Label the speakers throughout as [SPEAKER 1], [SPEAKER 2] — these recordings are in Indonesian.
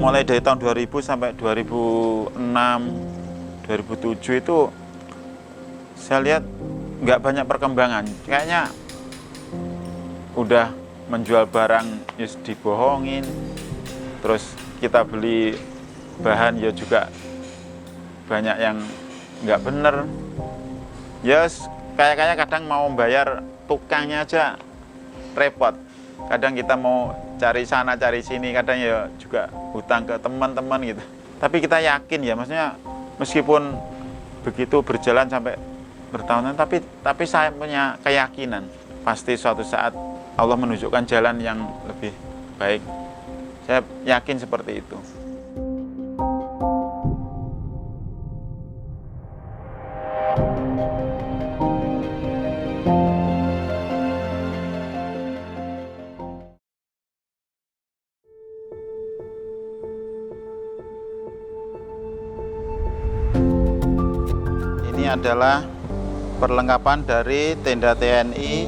[SPEAKER 1] mulai dari tahun 2000 sampai 2006, 2007 itu saya lihat nggak banyak perkembangan. Kayaknya udah menjual barang ya dibohongin, terus kita beli bahan ya juga banyak yang nggak bener. Ya kayak kadang mau bayar tukangnya aja repot. Kadang kita mau cari sana cari sini, kadang ya juga hutang ke teman-teman gitu. Tapi kita yakin ya, maksudnya meskipun begitu berjalan sampai bertahun-tahun, tapi saya punya keyakinan pasti suatu saat Allah menunjukkan jalan yang lebih baik. Saya yakin seperti itu. Ini adalah perlengkapan dari tenda TNI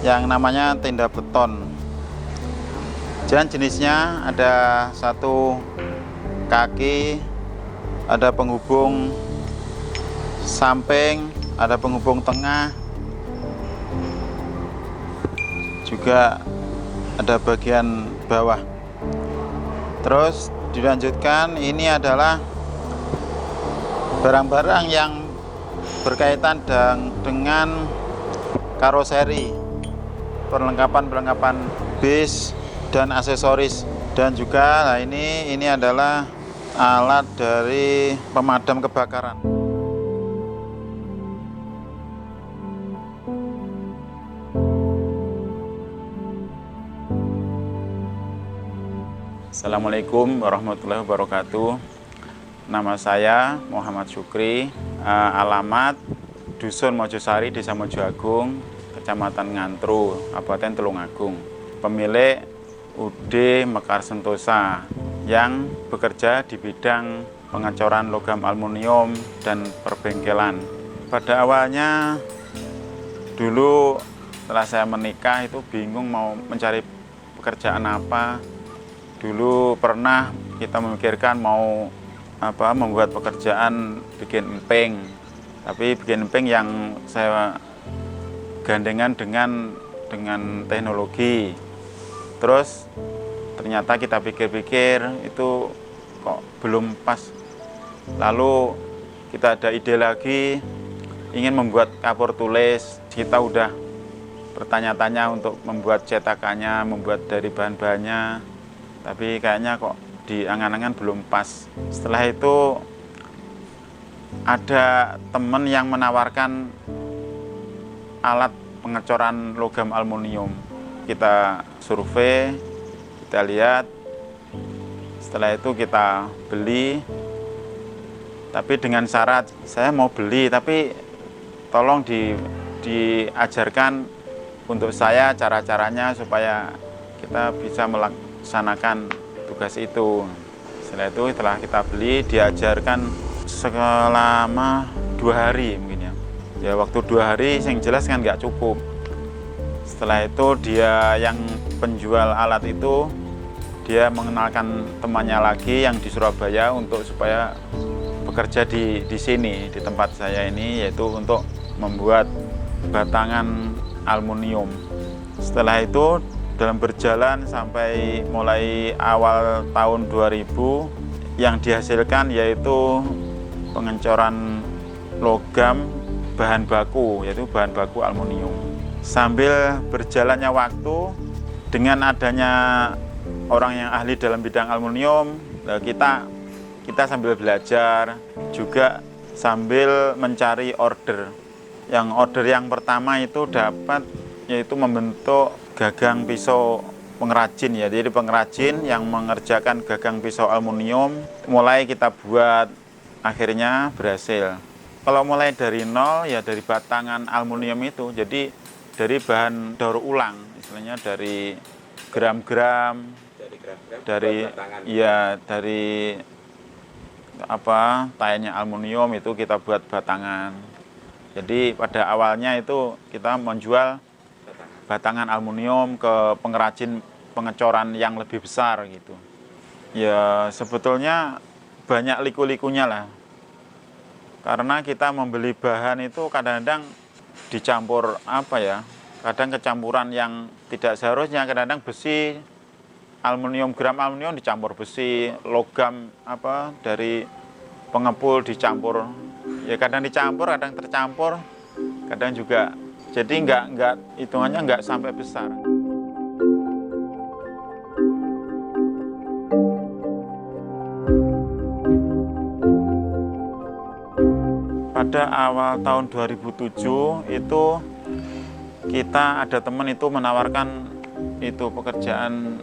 [SPEAKER 1] yang namanya tenda beton. Dan jenisnya ada satu kaki, ada penghubung samping, ada penghubung tengah, juga ada bagian bawah. Terus dilanjutkan, ini adalah barang-barang yang berkaitan dengan karoseri, perlengkapan bis dan aksesoris, dan juga nah ini adalah alat dari pemadam kebakaran. Assalamualaikum warahmatullahi wabarakatuh. Nama saya Muhammad Syukri, alamat Dusun Mojosari, Desa Mojoagung, Kecamatan Ngantru, Kabupaten Tulungagung. Pemilik UD Mekar Sentosa yang bekerja di bidang pengecoran logam aluminium dan perbengkelan. Pada awalnya dulu setelah saya menikah itu bingung mau mencari pekerjaan apa. Dulu pernah kita memikirkan mau membuat pekerjaan bikin emping, tapi bikin emping yang saya gandengan dengan teknologi. Terus ternyata kita pikir-pikir itu kok belum pas. Lalu kita ada ide lagi ingin membuat kapur tulis. Kita udah bertanya-tanya untuk membuat cetakannya, membuat dari bahan-bahannya, tapi kayaknya kok di angan-angan belum pas. Setelah itu ada teman yang menawarkan alat pengecoran logam aluminium. Kita survei, kita lihat, setelah itu kita beli, tapi dengan syarat saya mau beli tapi tolong diajarkan untuk saya cara-caranya supaya kita bisa melaksanakan tugas itu. Setelah kita beli, diajarkan selama 2 hari mungkin ya. Ya waktu 2 hari yang jelas kan nggak cukup. Setelah itu dia yang penjual alat itu dia mengenalkan temannya lagi yang di Surabaya untuk supaya bekerja di sini di tempat saya ini, yaitu untuk membuat batangan aluminium. Setelah itu dalam berjalan sampai mulai awal tahun 2000 yang dihasilkan yaitu pengecoran logam bahan baku, yaitu bahan baku aluminium. Sambil berjalannya waktu dengan adanya orang yang ahli dalam bidang aluminium, kita sambil belajar juga sambil mencari order. Yang order yang pertama itu dapat yaitu membentuk gagang pisau pengrajin ya, jadi pengrajin yang mengerjakan gagang pisau aluminium mulai kita buat, akhirnya berhasil. Kalau mulai dari nol ya dari batangan aluminium itu, jadi dari bahan daur ulang, istilahnya dari gram-gram, dari tayanya aluminium itu kita buat batangan. Jadi pada awalnya itu kita menjual batangan aluminium ke pengrajin pengecoran yang lebih besar gitu. Ya sebetulnya banyak liku-likunya lah. Karena kita membeli bahan itu kadang-kadang dicampur apa ya? Kadang kecampuran yang tidak seharusnya, kadang-kadang besi, aluminium, gram aluminium dicampur besi, logam apa dari pengepul dicampur. Ya kadang dicampur, kadang tercampur, kadang juga. Jadi nggak hitungannya nggak sampai besar. Pada awal tahun 2007 itu kita ada teman itu menawarkan itu pekerjaan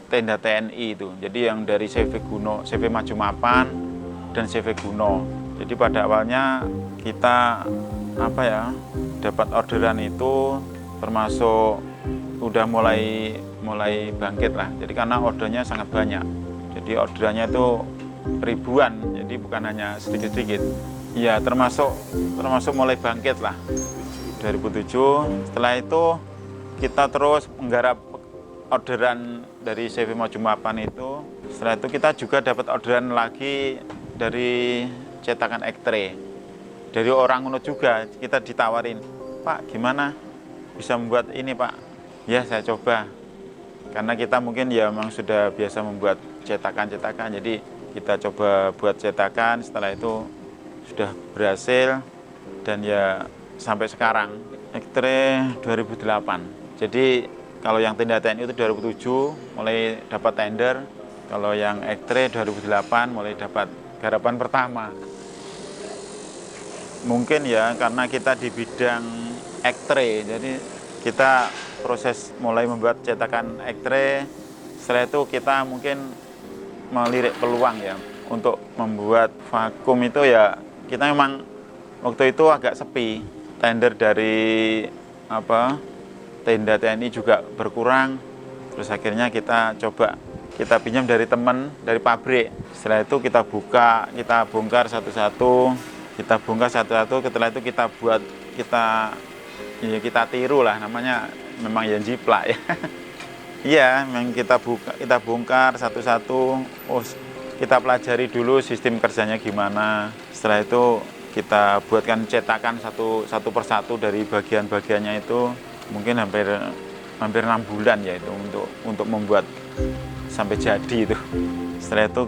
[SPEAKER 1] tenda TNI itu. Jadi yang dari CV Guno, CV Maju Mapan dan CV Guno. Jadi pada awalnya kita apa ya, dapat orderan itu termasuk udah mulai bangkit lah. Jadi karena ordernya sangat banyak. Jadi orderannya itu ribuan. Jadi bukan hanya sedikit-sedikit. Ya termasuk mulai bangkit lah 2007. Setelah itu kita terus menggarap orderan dari CV Maju Mapan itu. Setelah itu kita juga dapat orderan lagi dari cetakan X-ray. Dari orang Uno juga kita ditawarin, Pak gimana bisa membuat ini Pak? Ya saya coba. Karena kita mungkin ya memang sudah biasa membuat cetakan-cetakan. Jadi kita coba buat cetakan, setelah itu sudah berhasil dan ya sampai sekarang. X-ray 2008. Jadi kalau yang tenda TNI itu 2007 mulai dapat tender. Kalau yang X-ray 2008 mulai dapat garapan pertama. Mungkin ya karena kita di bidang X-ray, jadi kita proses mulai membuat cetakan X-ray. Setelah itu kita mungkin melirik peluang ya untuk membuat vakum itu ya. Kita memang waktu itu agak sepi, tender dari tenda TNI juga berkurang. Terus akhirnya kita coba, kita pinjam dari teman, dari pabrik. Setelah itu kita buka, kita bongkar satu-satu. Setelah itu kita buat, kita tiru lah, namanya memang yang jiplak ya. Iya, memang kita bongkar satu-satu. Oh, kita pelajari dulu sistem kerjanya gimana. Setelah itu kita buatkan cetakan satu persatu dari bagian-bagiannya itu mungkin hampir 6 bulan ya itu untuk membuat sampai jadi itu. Setelah itu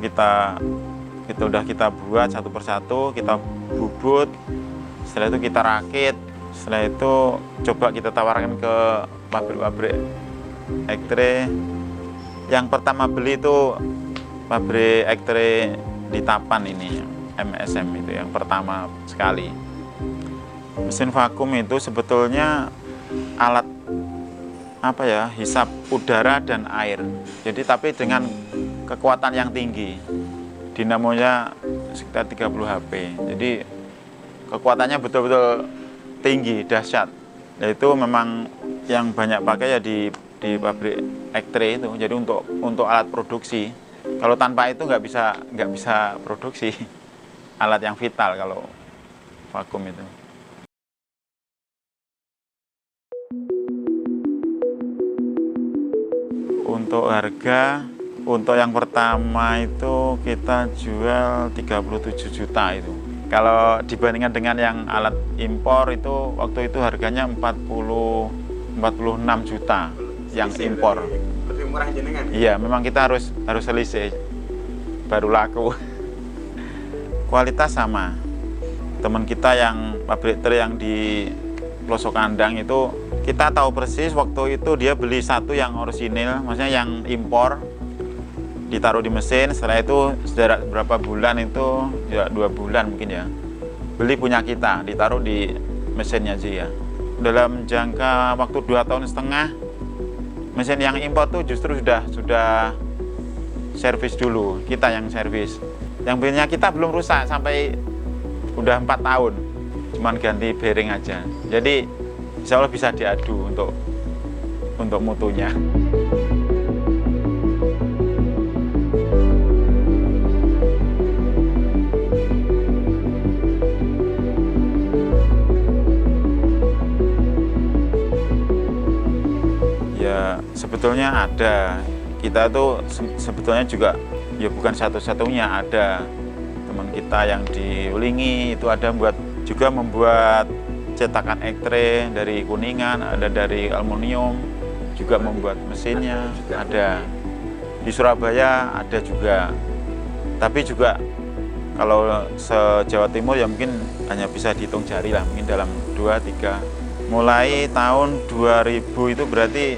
[SPEAKER 1] kita buat satu persatu, kita bubut. Setelah itu kita rakit. Setelah itu coba kita tawarkan ke pabrik-pabrik X-ray. Yang pertama beli itu pabrik X-ray di Tapan ini, MSM itu yang pertama sekali. Mesin vakum itu sebetulnya alat hisap udara dan air. Jadi tapi dengan kekuatan yang tinggi. Dinamonya sekitar 30 HP. Jadi kekuatannya betul-betul tinggi, dahsyat. Yaitu memang yang banyak pakai ya di pabrik X-ray itu. Jadi untuk alat produksi. Kalau tanpa itu nggak bisa produksi. Alat yang vital kalau vakum itu. Untuk harga, untuk yang pertama itu kita jual 37 juta itu. Kalau dibandingkan dengan yang alat impor itu waktu itu harganya 46 juta yang impor.
[SPEAKER 2] Lebih murah jenengan?
[SPEAKER 1] Iya, memang kita harus selisih baru laku. Kualitas sama. Teman kita yang pabrik truk yang di pelosok kandang itu kita tahu persis waktu itu dia beli satu yang orisinil, maksudnya yang impor, ditaruh di mesin. Setelah itu sejarah berapa bulan itu ya 2 bulan mungkin ya, beli punya kita, ditaruh di mesinnya aja ya. Dalam jangka waktu 2,5 tahun mesin yang impor tuh justru sudah servis dulu, kita yang servis. Yang punya kita belum rusak sampai udah 4 tahun, cuman ganti bearing aja. Jadi insya Allah bisa diadu untuk mutunya. Ya sebetulnya ada, kita tuh sebetulnya juga ya bukan satu-satunya, ada teman kita yang di Ulingi itu ada juga membuat cetakan ektre dari Kuningan, ada dari aluminium, juga membuat mesinnya, ada di Surabaya ada juga. Tapi juga kalau se-Jawa Timur ya mungkin hanya bisa dihitung jari lah, mungkin dalam 2-3. Mulai tahun 2000 itu berarti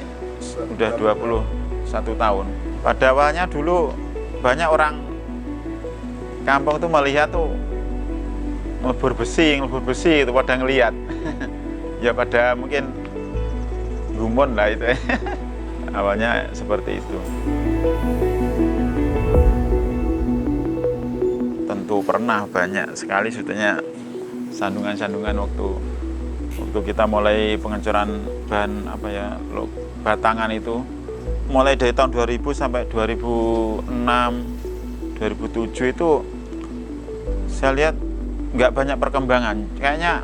[SPEAKER 1] udah 21 tahun. Pada awalnya dulu banyak orang kampung tuh melihat tuh ngelebur besi itu pada ngelihat. Ya pada mungkin gumun lah itu. Awalnya seperti itu. Tentu pernah banyak sekali sebetulnya sandungan-sandungan waktu kita mulai pengecoran bahan batangan itu. Mulai dari tahun 2000 sampai 2006, 2007 itu saya lihat nggak banyak perkembangan. Kayaknya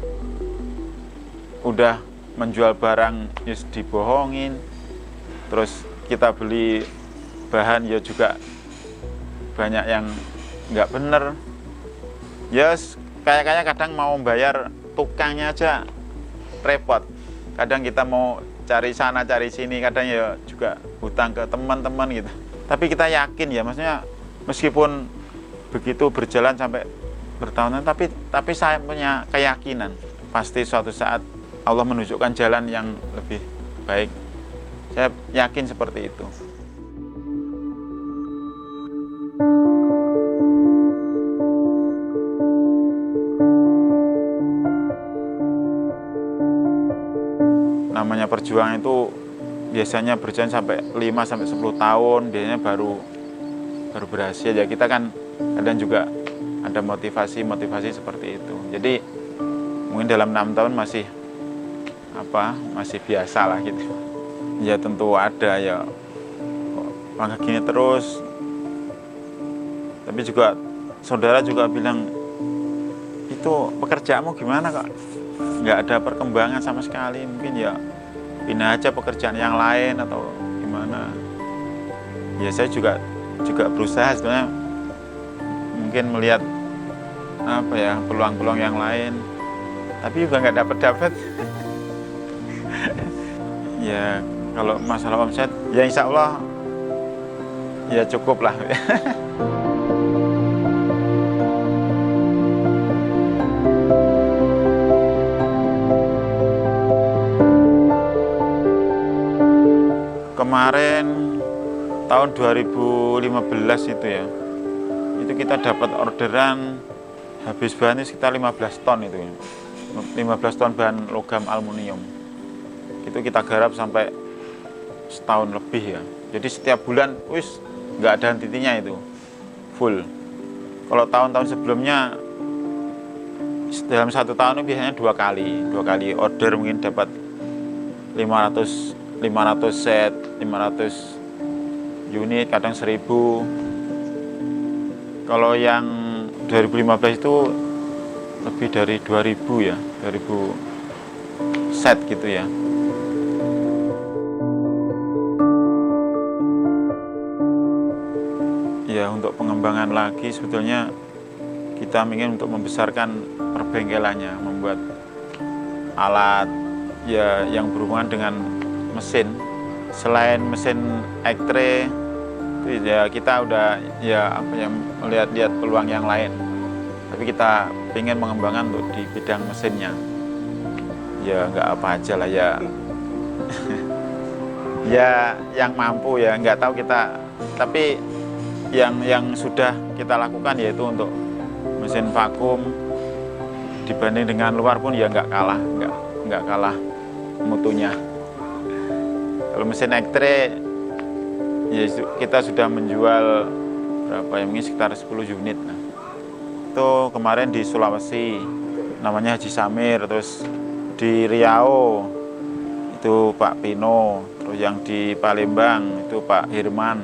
[SPEAKER 1] udah menjual barang just dibohongin, terus kita beli bahan ya juga banyak yang nggak bener. Ya kayak kadang mau bayar tukangnya aja repot. Kadang kita mau cari sana cari sini, kadang ya juga hutang ke teman-teman gitu. Tapi kita yakin ya, maksudnya meskipun begitu berjalan sampai bertahun-tahun, tapi saya punya keyakinan pasti suatu saat Allah menunjukkan jalan yang lebih baik. Saya yakin seperti itu. Namanya perjuangan itu biasanya berjalan sampai 5-10 tahun, biasanya baru berhasil. Ya kita kan kadang juga ada motivasi seperti itu. Jadi mungkin dalam 6 tahun masih biasa lah gitu. Ya tentu ada ya langkah gini terus. Tapi juga saudara juga bilang, itu pekerjaanmu gimana kok? Nggak ada perkembangan sama sekali, mungkin ya pindah aja pekerjaan yang lain atau gimana. Ya saya juga berusaha sebenarnya, mungkin melihat peluang-peluang yang lain, tapi juga nggak dapat. Ya kalau masalah omset ya insya Allah ya cukup lah. Kemarin tahun 2015 itu kita dapat orderan habis bahan itu sekitar 15 ton itu ya. 15 ton bahan logam aluminium. Itu kita garap sampai setahun lebih ya. Jadi setiap bulan nggak ada henti-hentinya itu, full. Kalau tahun-tahun sebelumnya dalam 1 tahun itu biasanya dua kali order, mungkin dapat 500 set, 500 unit, kadang 1000. Kalau yang 2015 itu lebih dari 2000 ya, 2000 set gitu ya. Ya untuk pengembangan lagi sebetulnya kita ingin untuk membesarkan perbengkelannya, membuat alat ya yang berhubungan dengan mesin. Selain mesin ektre itu ya kita udah melihat peluang yang lain. Tapi kita ingin mengembangkan untuk di bidang mesinnya. Ya nggak apa aja lah ya. Ya yang mampu ya, nggak tahu kita. Tapi yang sudah kita lakukan yaitu untuk mesin vakum, dibanding dengan luar pun ya nggak kalah mutunya. Kalau mesin ektre ya kita sudah menjual berapa ya, mungkin sekitar 10 unit. Nah, itu kemarin di Sulawesi namanya Haji Samir, terus di Riau itu Pak Pino, terus yang di Palembang itu Pak Hirman,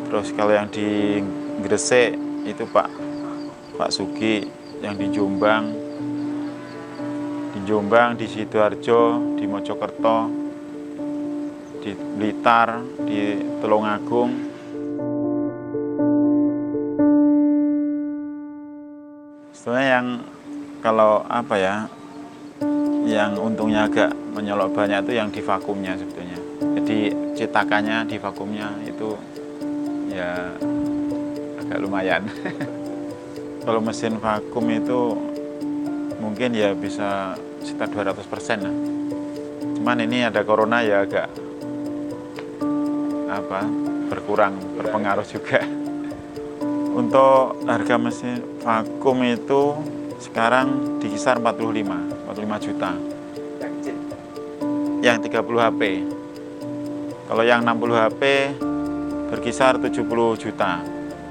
[SPEAKER 1] terus kalau yang di Gresik itu Pak Sugi, yang di Jombang, di Sidoarjo, di Mojokerto, di Blitar, di Tulungagung. yang kalau apa ya, yang untungnya agak menyolok banyak itu yang di vakumnya sebetulnya. Jadi cetakannya di vakumnya itu ya agak lumayan. Kalau mesin vakum itu mungkin ya bisa sekitar 200% lah. Cuman ini ada corona ya agak berkurang, berpengaruh juga. Untuk harga mesin vakum itu sekarang di kisar 45 juta. Yang 30 HP. Kalau yang 60 HP berkisar 70 juta.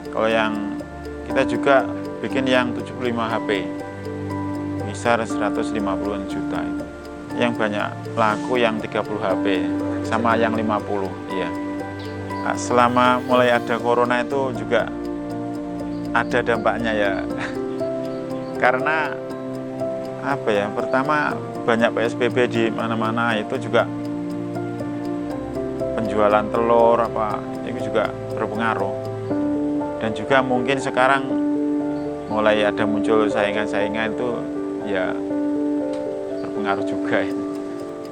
[SPEAKER 1] Kalau yang kita juga bikin yang 75 HP. Kisar 150-an juta itu. Yang banyak laku yang 30 HP sama yang 50, iya. Nah, selama mulai ada corona itu juga ada dampaknya ya. Karena apa ya? Pertama banyak PSBB di mana-mana, itu juga penjualan telur itu juga berpengaruh. Dan juga mungkin sekarang mulai ada muncul saingan-saingan itu ya berpengaruh juga.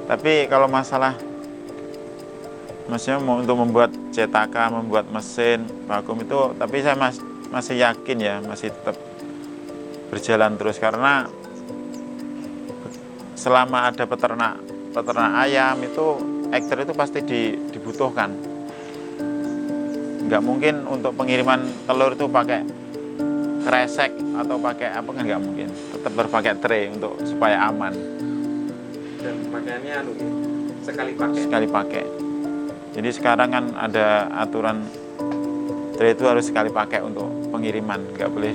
[SPEAKER 1] Tapi kalau masalah maksudnya untuk membuat cetakan, membuat mesin vakum itu, tapi saya masih yakin ya, masih tetap berjalan terus, karena selama ada peternak ayam itu ekster itu pasti dibutuhkan. Nggak mungkin untuk pengiriman telur itu pakai kresek atau pakai apa, kan nggak mungkin. Tetap berpakai tray untuk supaya aman.
[SPEAKER 2] Dan pakaiannya sekali pakai.
[SPEAKER 1] Jadi sekarang kan ada aturan tray itu harus sekali pakai untuk pengiriman, nggak boleh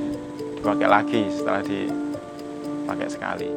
[SPEAKER 1] dipakai lagi setelah dipakai sekali.